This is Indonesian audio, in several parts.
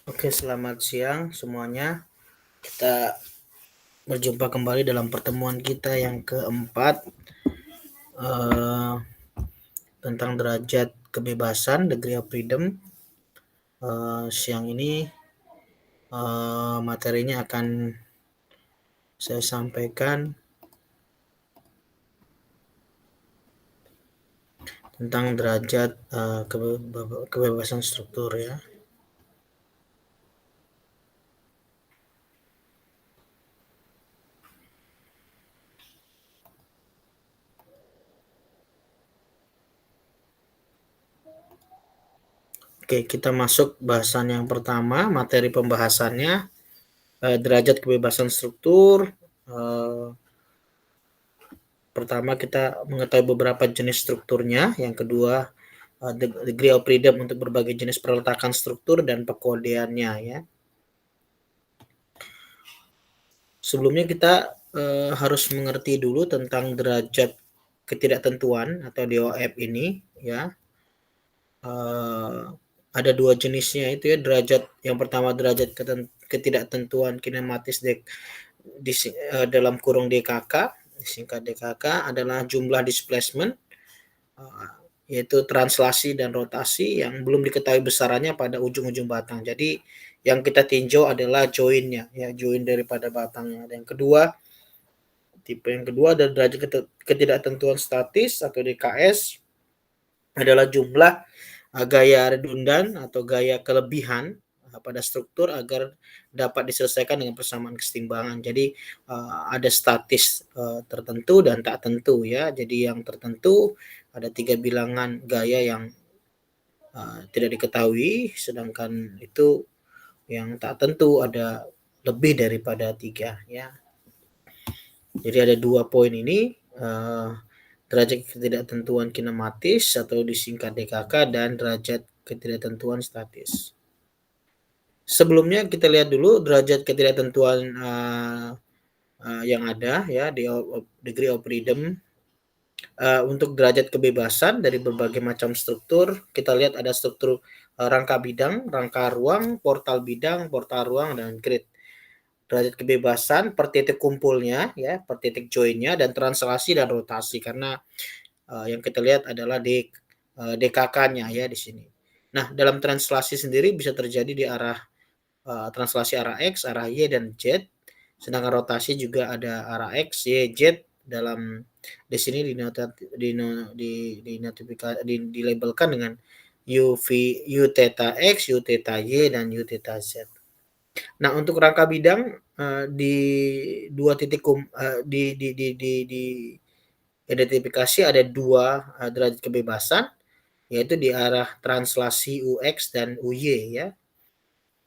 Oke, selamat siang semuanya. Kita berjumpa kembali dalam pertemuan kita yang keempat eh, tentang derajat kebebasan, degree of freedom. Siang ini materinya akan saya sampaikan tentang derajat kebebasan struktur ya. Oke, kita masuk bahasan yang pertama, materi pembahasannya derajat kebebasan struktur. Pertama kita mengetahui beberapa jenis strukturnya, yang kedua degree of freedom untuk berbagai jenis perletakan struktur dan pekodeannya ya. Sebelumnya kita harus mengerti dulu tentang derajat ketidaktentuan atau DOF ini ya. Ada dua jenisnya itu ya, derajat yang pertama derajat ketidaktentuan kinematis dalam kurung DKK, disingkat DKK adalah jumlah displacement yaitu translasi dan rotasi yang belum diketahui besarannya pada ujung-ujung batang. Jadi yang kita tinjau adalah joinnya, ya join daripada batangnya. Dan tipe yang kedua adalah derajat ketidaktentuan statis atau DKS adalah jumlah gaya redundan atau gaya kelebihan pada struktur agar dapat diselesaikan dengan persamaan kesetimbangan. Jadi ada statis tertentu dan tak tentu ya. Jadi yang tertentu ada 3 bilangan gaya yang tidak diketahui, sedangkan itu yang tak tentu ada lebih daripada 3 ya. Jadi ada 2 poin ini, derajat ketidaktentuan kinematis atau disingkat DKK dan derajat ketidaktentuan statis. Sebelumnya kita lihat dulu derajat ketidaktentuan yang ada ya di degree of freedom. Untuk derajat kebebasan dari berbagai macam struktur, kita lihat ada struktur rangka bidang, rangka ruang, portal bidang, portal ruang, dan grid. Derajat kebebasan per titik kumpulnya, ya, per titik joinnya, dan translasi dan rotasi, karena yang kita lihat adalah DKK-nya ya di sini. Nah, dalam translasi sendiri bisa terjadi di arah translasi arah X, arah Y, dan Z. Sedangkan rotasi juga ada arah X, Y, Z dalam di sini dilabelkan dengan U theta X, U theta Y, dan U theta Z. Nah, untuk rangka bidang di dua titik di identifikasi ada dua derajat kebebasan, yaitu di arah translasi UX dan UY ya.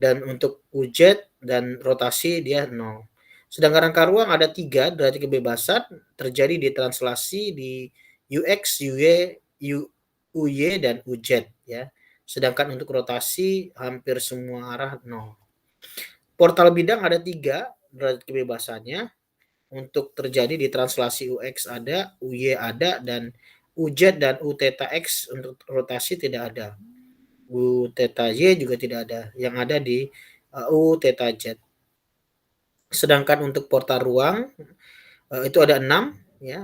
Dan untuk UZ dan rotasi dia 0. Sedangkan rangka ruang ada 3 derajat kebebasan terjadi di translasi di UX, UY, dan UZ ya. Sedangkan untuk rotasi hampir semua arah 0. Portal bidang ada 3 derajat kebebasannya. Untuk terjadi di translasi UX ada, UY ada, dan UZ dan U theta X untuk rotasi tidak ada. U theta Y juga tidak ada. Yang ada di U theta Z. Sedangkan untuk portal ruang itu ada 6 ya,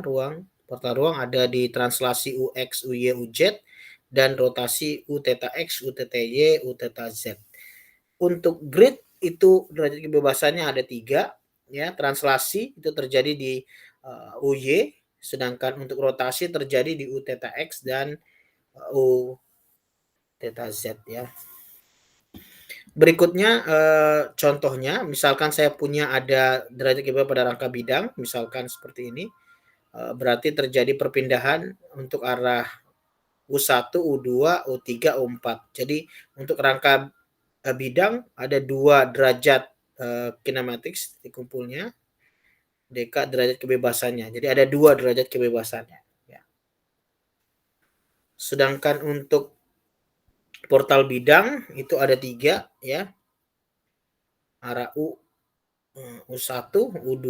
portal ruang ada di translasi UX, UY, UZ, dan rotasi U theta X, U theta Y, U theta Z. Untuk grid itu derajat kebebasannya ada 3 ya, translasi itu terjadi di UY, sedangkan untuk rotasi terjadi di U theta X dan U theta Z ya. Berikutnya contohnya, misalkan saya punya ada derajat kebebasan pada rangka bidang, misalkan seperti ini, berarti terjadi perpindahan untuk arah U1, U2, U3, U4. Jadi untuk rangka bidang ada 2 derajat kinematik titik kumpulnya, DK derajat kebebasannya. Jadi ada 2 derajat kebebasannya. Ya. Sedangkan untuk portal bidang itu ada 3 ya. Arah U1, U2,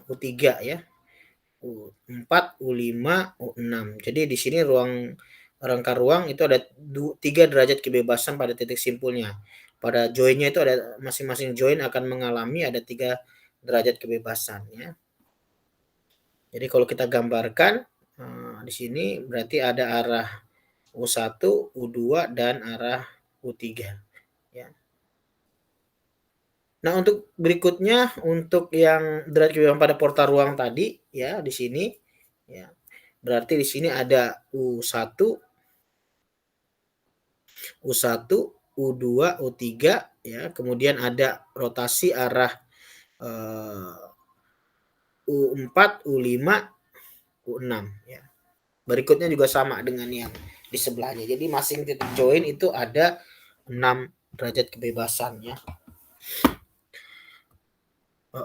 U3 ya. U4, U5, U6. Jadi di sini rangka ruang itu ada 3 derajat kebebasan pada titik simpulnya. pada join-nya itu ada masing-masing join akan mengalami ada 3 derajat kebebasan ya. Jadi kalau kita gambarkan di sini berarti ada arah U1, U2 dan arah U3 ya. Nah, untuk berikutnya untuk yang derajat kebebasan pada portal ruang tadi ya di sini ya. Berarti di sini ada U1, U2, U3 ya. Kemudian ada rotasi arah U4, U5, U6 ya. Berikutnya juga sama dengan yang di sebelahnya. Jadi masing titik join itu ada 6 derajat kebebasan ya.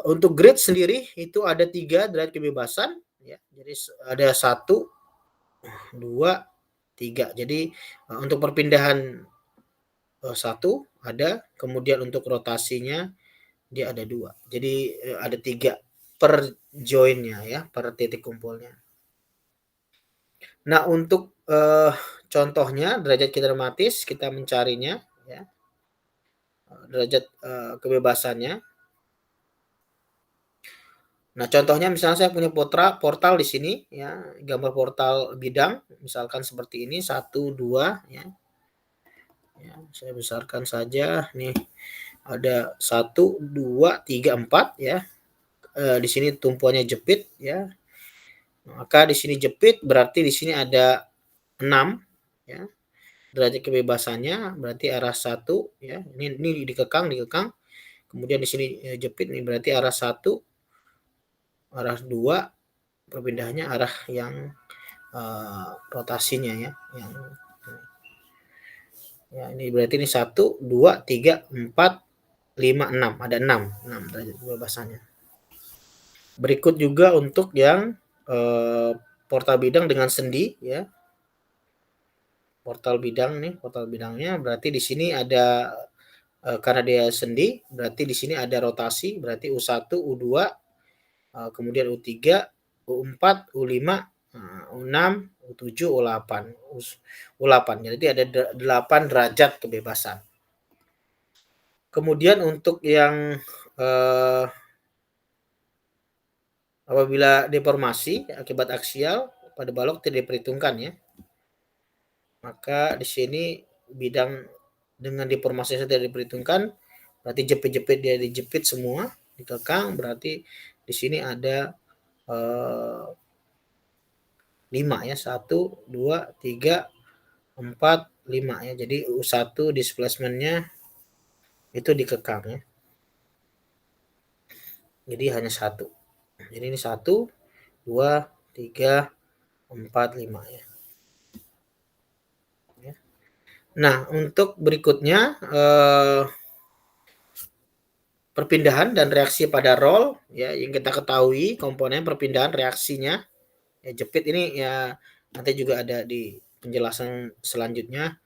Untuk grid sendiri itu ada 3 derajat kebebasan ya. Jadi ada 1, 2, 3. Jadi untuk perpindahan 1 ada, kemudian untuk rotasinya dia ada 2. Jadi ada 3 per joinnya ya, per titik kumpulnya. Nah, untuk contohnya derajat kinematis kita mencarinya ya. Derajat kebebasannya. Nah, contohnya misalnya saya punya portal di sini ya, gambar portal bidang misalkan seperti ini 1, 2 ya. Ya, saya besarkan saja nih. Ada 1, 2, 3, 4 ya. Di sini tumpuannya jepit ya. Maka di sini jepit berarti di sini ada 6 ya. Derajat kebebasannya berarti arah 1 ya. Ini dikekang. Kemudian di sini jepit nih berarti arah 1, arah 2 perpindahannya arah yang rotasinya ya. Ini berarti ini 1, 2, 3, 4, 5, 6. Ada 6 derajat kebebasannya. Berikut juga untuk yang portal bidang dengan sendi ya. Portal bidangnya berarti di sini ada karena dia sendi, berarti di sini ada rotasi, berarti U1, U2, kemudian U3, U4, U5, U6, U7, U8. Jadi ada 8 derajat kebebasan. Kemudian untuk yang apabila deformasi akibat aksial pada balok tidak diperhitungkan ya. Maka di sini bidang dengan deformasi tidak diperhitungkan, berarti jepit-jepit dia dijepit semua, dikekang, berarti di sini ada 5 ya, 1, 2, 3, 4, 5 ya. Jadi U1 displacement-nya itu dikekang ya. Jadi hanya 1. Jadi ini 1, 2, 3, 4, 5 ya. Nah, untuk berikutnya perpindahan dan reaksi pada roll ya, yang kita ketahui komponen perpindahan reaksinya ya, jepit ini ya nanti juga ada di penjelasan selanjutnya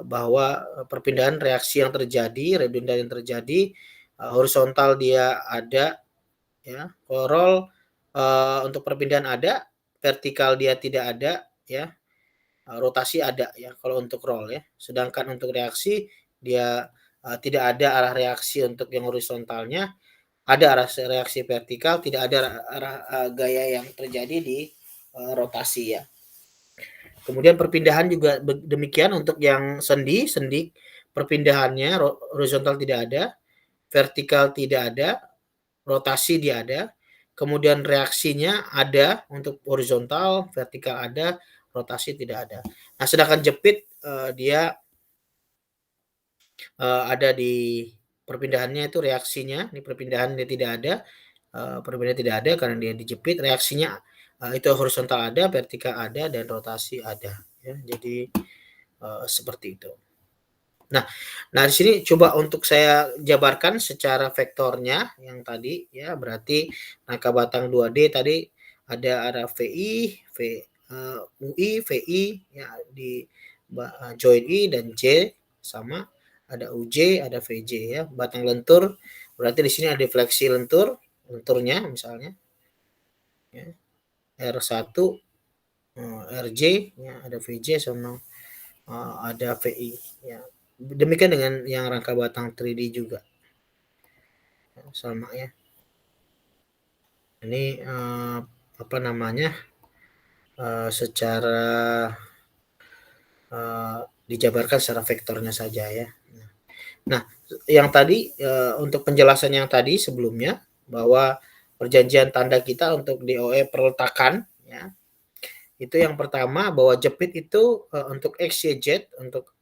bahwa perpindahan reaksi yang terjadi, redundan yang terjadi, horizontal dia ada ya. Kalau roll untuk perpindahan ada, vertikal dia tidak ada ya. Rotasi ada ya kalau untuk roll ya. Sedangkan untuk reaksi dia tidak ada arah reaksi untuk yang horizontalnya, ada arah reaksi vertikal, tidak ada arah gaya yang terjadi di rotasi ya. Kemudian perpindahan juga demikian untuk yang sendi perpindahannya horizontal tidak ada, vertikal tidak ada, rotasi dia ada. Kemudian reaksinya ada untuk horizontal, vertikal ada, rotasi tidak ada. Nah, sedangkan jepit dia ada di perpindahannya itu reaksinya, ini perpindahan dia tidak ada, perpindahan tidak ada karena dia dijepit, reaksinya itu horizontal ada, vertikal ada, dan rotasi ada. Ya, jadi seperti itu. Nah di sini coba untuk saya jabarkan secara vektornya yang tadi ya, berarti rangka batang 2D tadi ada VI, UI, VI ya di join I dan J sama, ada UJ, ada VJ ya. Batang lentur berarti di sini ada defleksi lenturnya misalnya ya. R1 RJ ya, ada VJ sama ada VI ya. Demikian dengan yang rangka batang 3D juga. Sama ya. Ini apa namanya? Secara dijabarkan secara vektornya saja ya. Nah, yang tadi untuk penjelasan yang tadi sebelumnya bahwa perjanjian tanda kita untuk DOE perletakan ya. Itu yang pertama bahwa jepit itu untuk XYZ untuk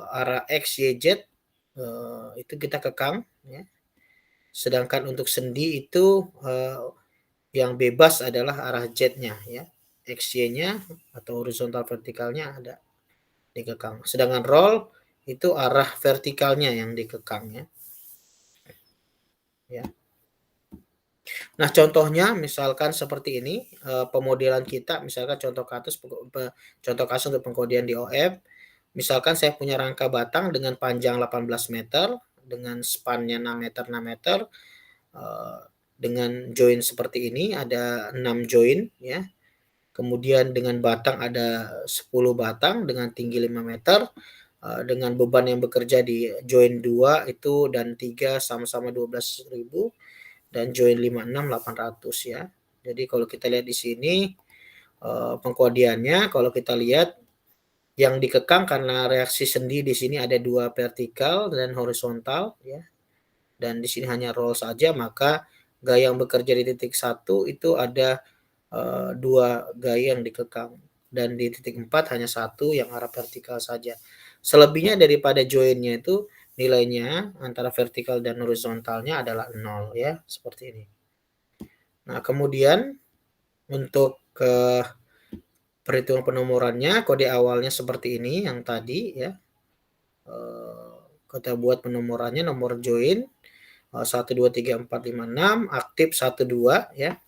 arah XYZ itu kita kekang ya. Sedangkan untuk sendi itu yang bebas adalah arah Z-nya ya. XY-nya atau horizontal vertikalnya ada dikekang. Sedangkan roll itu arah vertikalnya yang dikekang ya. Ya. Nah, contohnya misalkan seperti ini pemodelan kita, misalkan contoh kasus untuk pengkodian DOF. Misalkan saya punya rangka batang dengan panjang 18 meter, dengan spannya 6 meter 6 meter, dengan join seperti ini ada 6 join ya. Kemudian dengan batang ada 10 batang dengan tinggi 5 meter. Dengan beban yang bekerja di join 2 itu dan 3 sama-sama 12.000 dan join 5 6 800 ya. Jadi kalau kita lihat di sini pengkodiannya kalau kita lihat yang dikekang karena reaksi sendi di sini ada 2 vertikal dan horizontal ya. Dan di sini hanya roll saja, maka gaya yang bekerja di titik 1 itu ada 2 gaya yang dikekang dan di titik 4 hanya 1 yang arah vertikal saja. Selebihnya daripada joinnya itu nilainya antara vertikal dan horizontalnya adalah 0 ya, seperti ini. Nah, kemudian untuk perhitungan penomorannya, kode awalnya seperti ini yang tadi ya. Kita buat penomorannya nomor join 1 2 3 4 5 6 aktif 1 2 ya.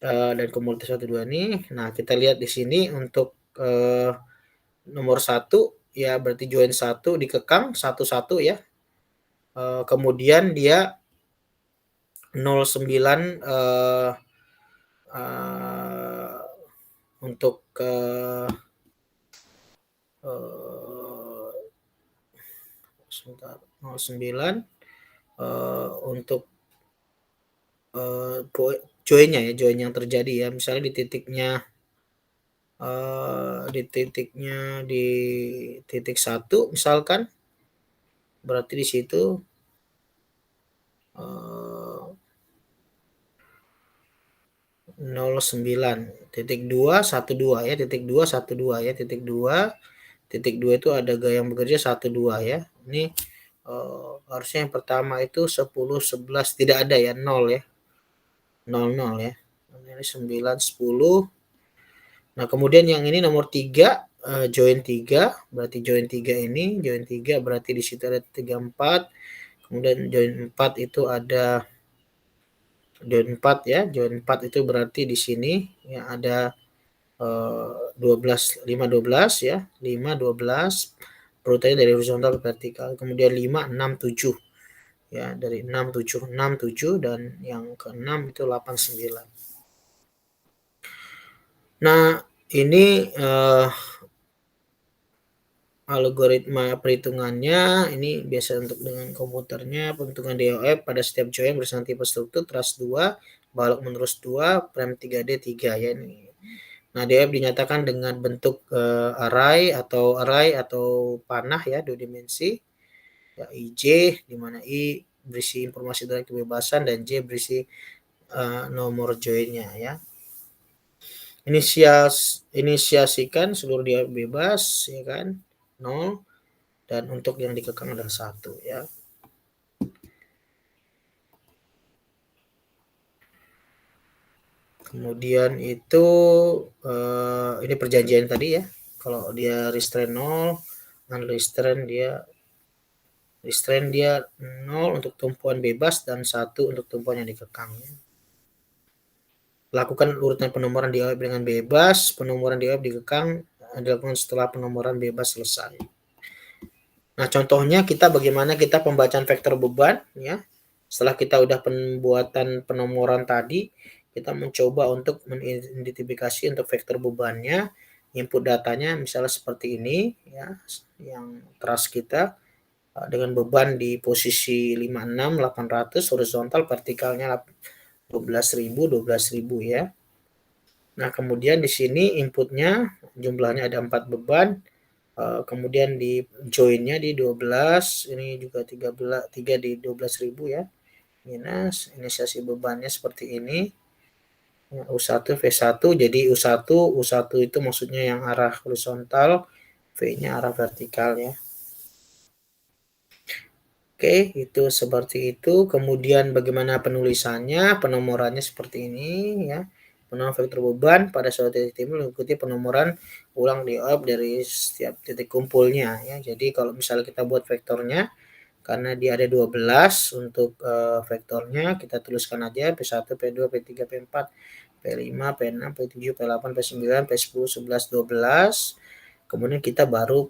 Dan kumulatif 1 2 nih. Nah, kita lihat di sini untuk nomor 1 ya berarti join 1 dikekang 1 1 ya. Kemudian dia 09 untuk sebentar 09 untuk joinnya ya, join yang terjadi ya. Misalnya di titiknya di titik 1 misalkan berarti di situ 09 titik 2 12 ya, titik 2 12 ya, titik 2 itu ada gaya yang bekerja 12 ya. Ini harusnya yang pertama itu 10 11 tidak ada ya, 0 ya. 00 ya. Ini 9 10. Nah, kemudian yang ini nomor 3 join 3 berarti join 3 ini, join 3 berarti di situ ada 34. Kemudian join 4 itu ada join 4 ya, join 4 itu berarti di sini ya ada 12 5 12 ya, 5 12 urutannya dari horizontal ke vertikal. Kemudian 5 6 7 ya, dari 6 7 6 7 dan yang ke-6 itu 8 9. Nah, ini algoritma perhitungannya ini biasa untuk dengan komputernya perhitungan DOF pada setiap join berdasarkan tipe struktur trust 2 balok menerus 2 prem 3D 3 ya ini. Nah, DOF dinyatakan dengan bentuk array atau panah ya 2 dimensi ya IJ di mana I berisi informasi dari kebebasan dan J berisi nomor joinnya ya. Inisiasikan seluruh DOF bebas ya kan 0 dan untuk yang dikekang adalah 1 ya. Kemudian itu ini perjanjian tadi ya. Kalau dia restrain 0, unrestrain dia restrain dia 0 untuk tumpuan bebas dan 1 untuk tumpuan yang dikekang. Lakukan urutan penomoran DOF dengan bebas, penomoran DOF dikekang dilakukan setelah penomoran bebas selesai. Nah, contohnya kita bagaimana kita pembacaan vektor beban ya. Setelah kita udah pembuatan penomoran tadi, kita mencoba untuk mengidentifikasi untuk vektor bebannya input datanya misalnya seperti ini ya, yang trust kita dengan beban di posisi 56, 800, horizontal vertikalnya 12.000 ya. Nah, kemudian di sini inputnya jumlahnya ada 4 beban, kemudian di joinnya di 12, ini juga 13, 3 di 12.000 ya, minus inisiasi bebannya seperti ini, U1 V1, jadi U1 itu maksudnya yang arah horizontal, V-nya arah vertikal ya. Oke, itu seperti itu. Kemudian bagaimana penulisannya, penomorannya seperti ini ya. Penomoran vektor beban pada suatu titik timbul mengikuti penomoran ulang di OP dari setiap titik kumpulnya ya. Jadi kalau misalnya kita buat vektornya, karena dia ada 12 untuk vektornya, kita tuliskan aja P1, P2, P3, P4, P5, P6, P7, P8, P9, P10, 11, 12. Kemudian kita baru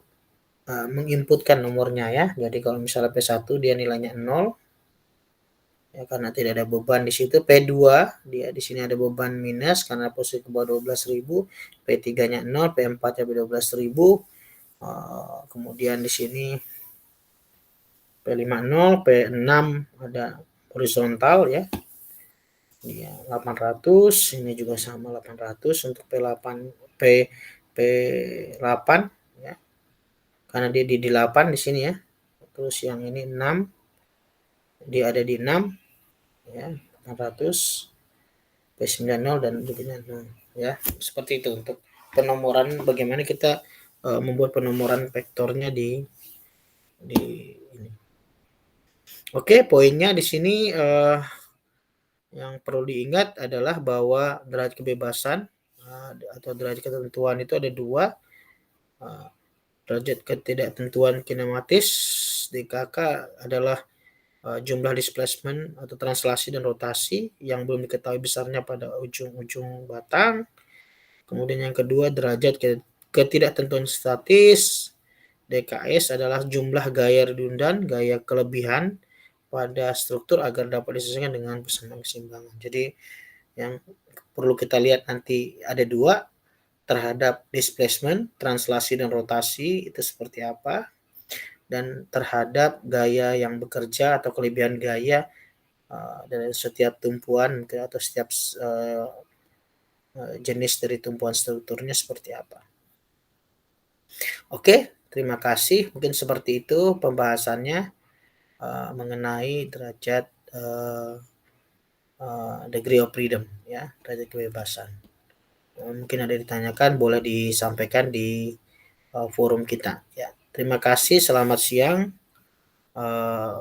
menginputkan nomornya ya. Jadi kalau misalnya P1 dia nilainya 0 ya karena tidak ada beban di situ. P2 dia di sini ada beban minus karena posisi ke bawah 12.000. P3-nya 0, P4-nya 12.000. Kemudian di sini P5 0, P6 ada horizontal ya. Dia 800, ini juga sama 800 untuk P8 P8 ya. Karena dia di 8 di sini ya. Terus yang ini 6, dia ada di 6 ya, 400, P90 dan berikutnya 0 ya. Seperti itu untuk penomoran, bagaimana kita membuat penomoran vektornya di ini. Oke, poinnya di sini yang perlu diingat adalah bahwa derajat kebebasan atau derajat ketentuan itu ada dua. Derajat ketidaktentuan kinematis DKK adalah jumlah displacement atau translasi dan rotasi yang belum diketahui besarnya pada ujung-ujung batang. Kemudian yang kedua derajat ketidaktentuan statis DKS adalah jumlah gaya redundan, gaya kelebihan pada struktur agar dapat disesuaikan dengan pesanan keseimbangan. Jadi yang perlu kita lihat nanti ada dua, terhadap displacement, translasi dan rotasi itu seperti apa, dan terhadap gaya yang bekerja atau kelebihan gaya dari setiap tumpuan atau setiap jenis dari tumpuan strukturnya seperti apa. Oke, terima kasih. Mungkin seperti itu pembahasannya mengenai derajat degree of freedom ya, derajat kebebasan. Mungkin ada ditanyakan, boleh disampaikan di forum kita ya. Terima kasih, selamat siang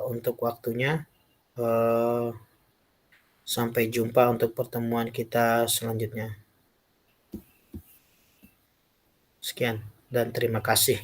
untuk waktunya. Sampai jumpa untuk pertemuan kita selanjutnya. Sekian dan terima kasih.